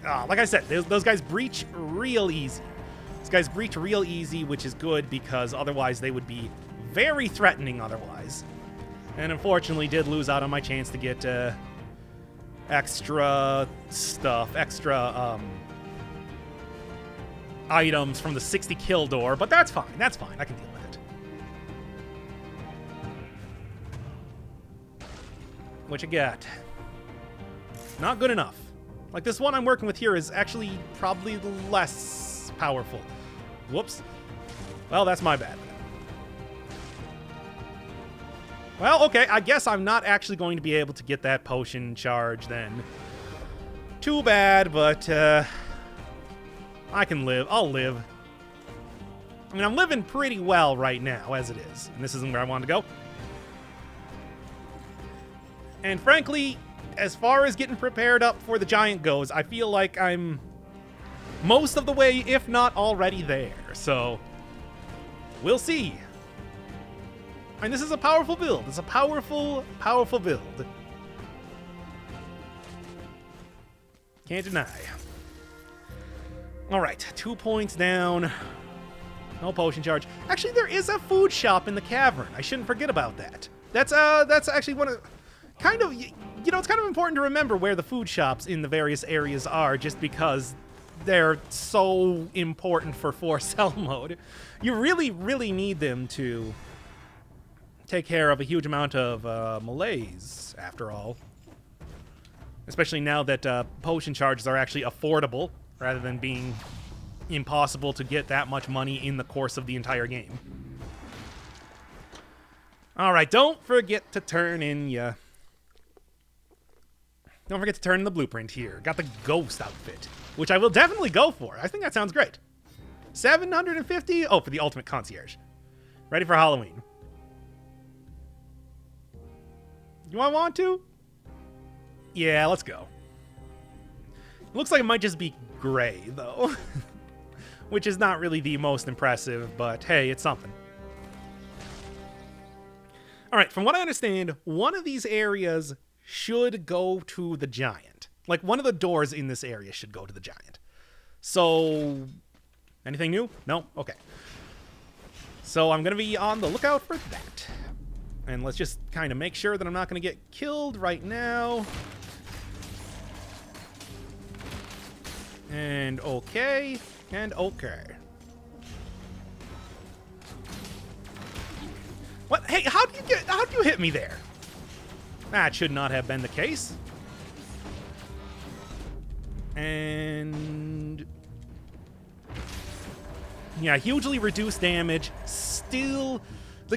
Like I said, those guys breach real easy. These guys breach real easy, which is good because otherwise they would be very threatening otherwise. And unfortunately did lose out on my chance to get extra stuff, items from the 60 kill door, but that's fine, I can deal with it. What you got? Not good enough. Like, this one I'm working with here is actually probably less powerful. Whoops. Well, that's my bad. Well, okay, I guess I'm not actually going to be able to get that potion charge then. Too bad, but I can live. I'll live. I mean, I'm living pretty well right now, as it is. And this isn't where I wanted to go. And frankly, as far as getting prepared up for the giant goes, I feel like I'm most of the way, if not already there. So, we'll see. And this is a powerful build. It's a powerful, powerful build. Can't deny. All right, 2 points down. No potion charge. Actually, there is a food shop in the cavern. I shouldn't forget about that. That's actually one of... Kind of, you know, it's kind of important to remember where the food shops in the various areas are, just because they're so important for 4 cell mode. You really, really need them to take care of a huge amount of malaise, after all. Especially now that potion charges are actually affordable, rather than being impossible to get that much money in the course of the entire game. Alright, don't forget to turn in ya. Don't forget to turn in the blueprint here. Got the ghost outfit, which I will definitely go for. I think that sounds great. 750? Oh, for the ultimate concierge. Ready for Halloween. Do I want to? Yeah, let's go. Looks like it might just be gray, though. Which is not really the most impressive, but hey, it's something. Alright, from what I understand, one of these areas should go to the giant. Like, one of the doors in this area should go to the giant. So, anything new? No? Okay. So I'm going to be on the lookout for that. And let's just kind of make sure that I'm not going to get killed right now. And okay. And okay. What? Hey, how'd you hit me there? That should not have been the case. And yeah, hugely reduced damage. Still,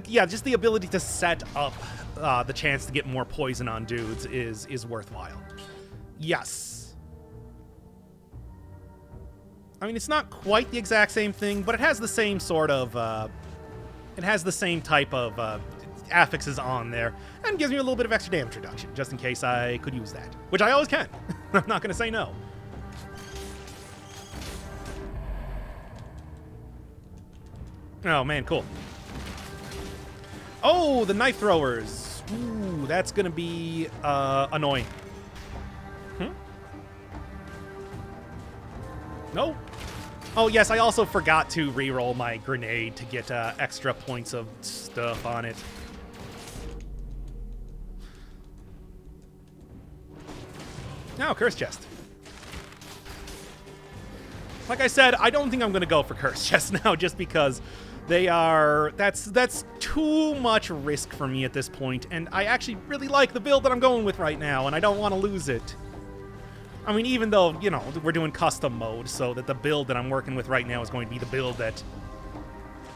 yeah, just the ability to set up the chance to get more poison on dudes is worthwhile. Yes. I mean, it's not quite the exact same thing, but it has the same sort of, it has the same type of affixes on there, and gives me a little bit of extra damage reduction, just in case I could use that. Which I always can. I'm not going to say no. Oh, man, cool. Oh, the knife throwers. Ooh, that's going to be annoying. No? Oh, yes, I also forgot to reroll my grenade to get extra points of stuff on it. Now, curse chest. Like I said, I don't think I'm going to go for curse chest now, just because they are... That's too much risk for me at this point, and I actually really like the build that I'm going with right now, and I don't want to lose it. I mean, even though, you know, we're doing custom mode, so that the build that I'm working with right now is going to be the build that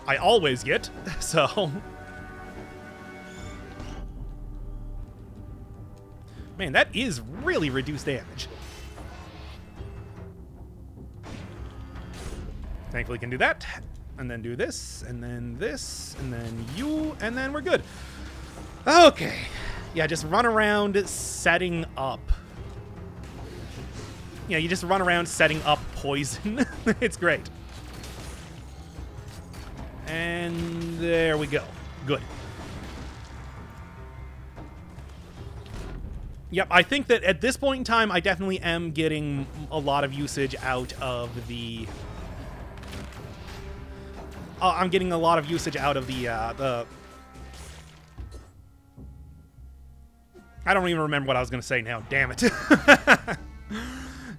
I always get, so... Man, that is really reduced damage. Thankfully can do that, and then do this, and then this, and then you, and then we're good. Okay. Yeah, just run around setting up. Yeah, you just run around setting up poison. It's great. And there we go. Good. Yep, I think that at this point in time, I definitely am getting a lot of usage out of the... I'm getting a lot of usage out of the... I don't even remember what I was going to say now. Damn it.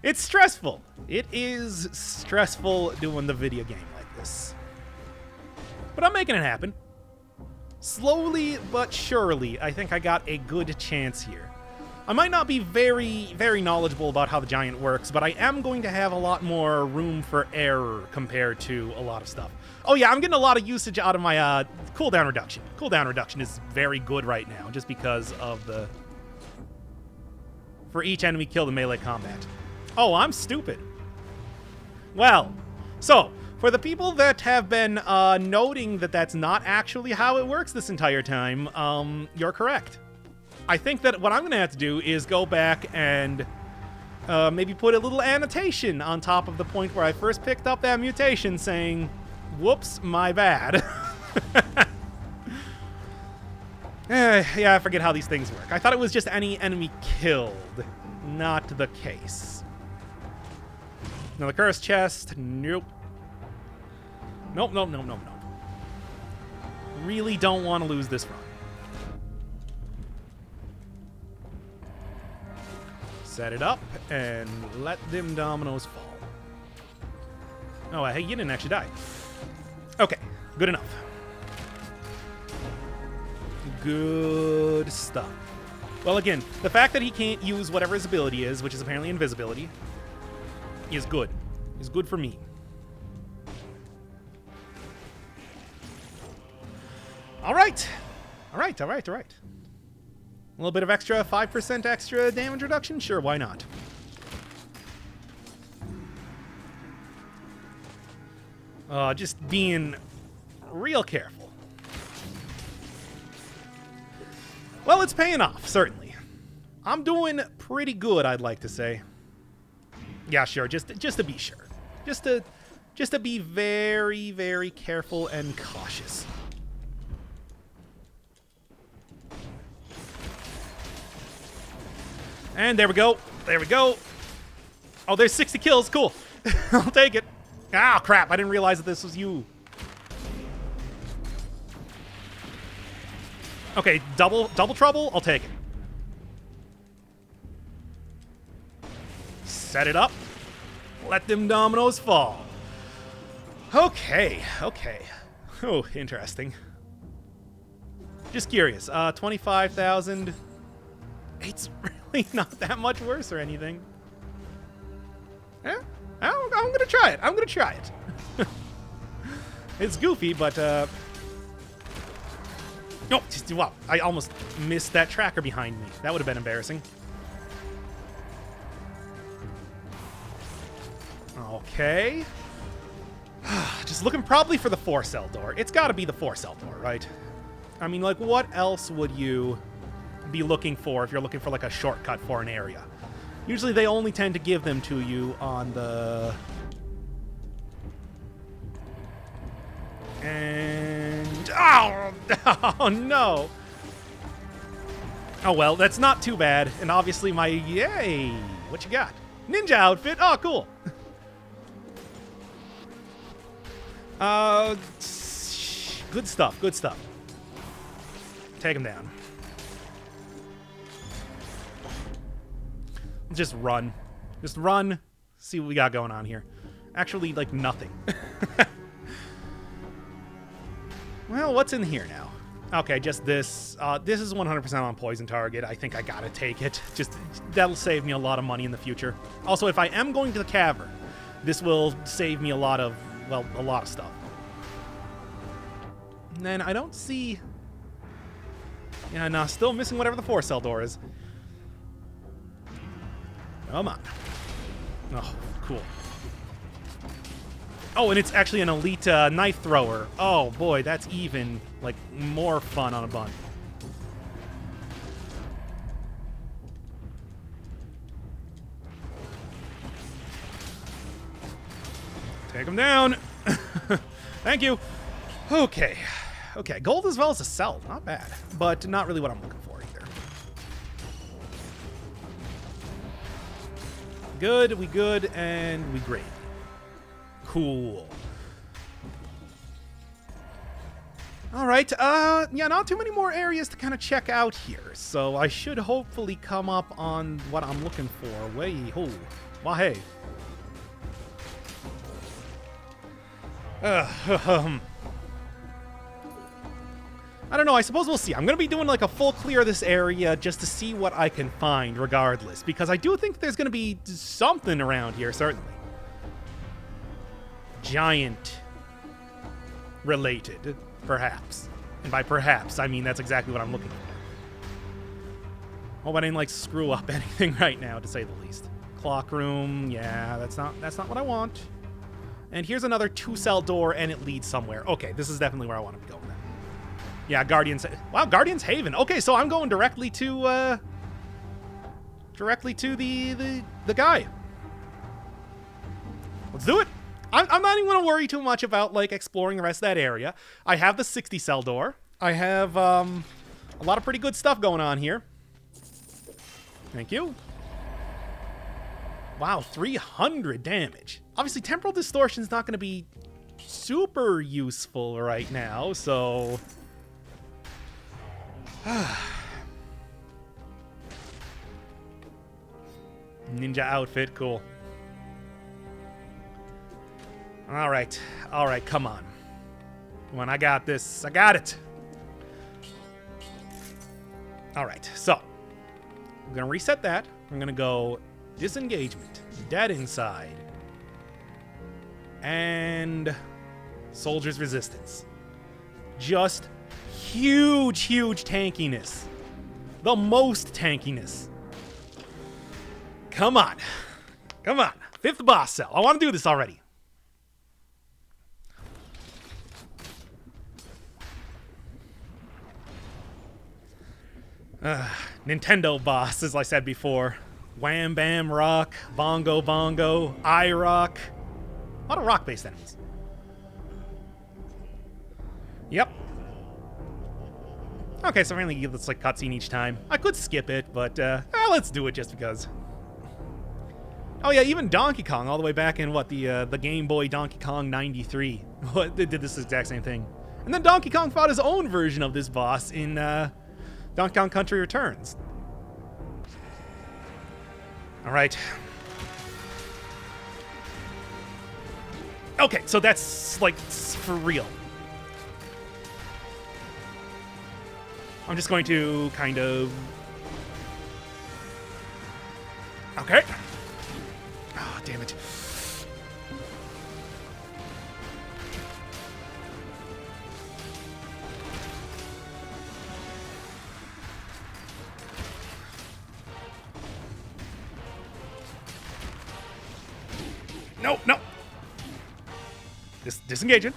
It's stressful. It is stressful doing the video game like this. But I'm making it happen. Slowly but surely, I think I got a good chance here. I might not be very, very knowledgeable about how the giant works, but I am going to have a lot more room for error compared to a lot of stuff. Oh yeah, I'm getting a lot of usage out of my cooldown reduction. Cooldown reduction is very good right now, just because of the... For each enemy killed in melee combat. Oh, I'm stupid. Well, so, for the people that have been noting that that's not actually how it works this entire time, you're correct. I think that what I'm going to have to do is go back and maybe put a little annotation on top of the point where I first picked up that mutation saying, whoops, my bad. Yeah, I forget how these things work. I thought it was just any enemy killed. Not the case. Now the curse chest, nope. Nope, nope, nope, nope, nope. Really don't want to lose this run. Set it up and let them dominoes fall. Oh, hey, you didn't actually die. Okay, good enough. Good stuff. Well, again, the fact that he can't use whatever his ability is, which is apparently invisibility, is good. Is good for me. All right. All right, all right, all right. A little bit of extra, 5% extra damage reduction? Sure, why not? Just being real careful. Well, it's paying off, certainly. I'm doing pretty good, I'd like to say. Yeah, sure, just to be sure. Just to be very, very careful and cautious. And there we go. There we go. Oh, there's 60 kills. Cool. I'll take it. Ah, crap. I didn't realize that this was you. Okay, double trouble. I'll take it. Set it up. Let them dominoes fall. Okay. Okay. Oh, interesting. Just curious. 25,000. It's really not that much worse or anything. Yeah, I'm gonna try it. I'm gonna try it. It's goofy, but oh, wow! I almost missed that tracker behind me. That would have been embarrassing. Okay. Just looking probably for the 4-cell door. It's got to be the 4-cell door, right? I mean, like, what else would you be looking for if you're looking for like a shortcut for an area? Usually they only tend to give them to you on the... And... Oh! Oh, no! Oh, well, that's not too bad. And obviously my... Yay! What you got? Ninja outfit? Oh, cool! Good stuff, good stuff. Take him down. Just run. Just run. See what we got going on here. Actually, like, nothing. Well, what's in here now? Okay, just this. This is 100% on poison target. I think I gotta take it. Just, that'll save me a lot of money in the future. Also, if I am going to the cavern, this will save me a lot of, well, a lot of stuff. And then I don't see... Yeah, no, still missing whatever the 4-cell door is. Come on. Oh, cool. Oh, and it's actually an elite knife thrower. Oh, boy, that's even, like, more fun on a bun. Take him down. Thank you. Okay. Okay, gold as well as a cell. Not bad, but not really what I'm looking for either. Good, we good, and we great. Cool. All right, yeah, not too many more areas to kind of check out here, so I should hopefully come up on what I'm looking for. Way-ho. Wah-hey. I don't know, I suppose we'll see. I'm going to be doing like a full clear of this area just to see what I can find regardless, because I do think there's going to be something around here, certainly. Giant related, perhaps. And by perhaps, I mean that's exactly what I'm looking for. Hope I didn't like screw up anything right now, to say the least. Clock room, yeah, that's not what I want. And here's another 2-cell door, and it leads somewhere. Okay, this is definitely where I want to be going then. Yeah, Guardian's... Wow, Guardian's Haven. Okay, so I'm going directly to the guy. Let's do it. I'm not even going to worry too much about, like, exploring the rest of that area. I have the 60-cell door. I have a lot of pretty good stuff going on here. Thank you. Wow, 300 damage. Obviously, temporal distortion is not going to be super useful right now, so... Ninja outfit, cool. All right, come on. Come on, I got this. I got it. All right, so I'm gonna reset that. I'm gonna go disengagement, dead inside, and soldier's resistance. Just huge tankiness. The most tankiness. Come on. Come on. 5th boss cell. I want to do this already. Nintendo boss, as I said before. Wham Bam Rock, Bongo Bongo, I Rock. A lot of rock-based enemies. Yep. Okay, so mainly it's like cutscene each time. I could skip it, but let's do it just because. Oh yeah, even Donkey Kong, all the way back in what the Game Boy Donkey Kong '93, they did this exact same thing. And then Donkey Kong fought his own version of this boss in Donkey Kong Country Returns. All right. Okay, so that's like for real. I'm just going to kind of... Okay. Oh, damn it. No, no. Disengaging.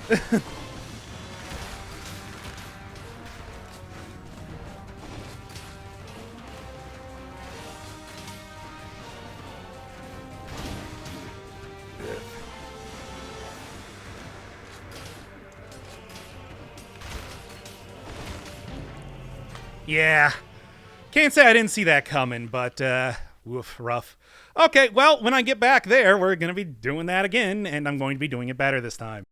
Yeah. Can't say I didn't see that coming, but, woof, rough. Okay, well, when I get back there, we're gonna be doing that again, and I'm going to be doing it better this time.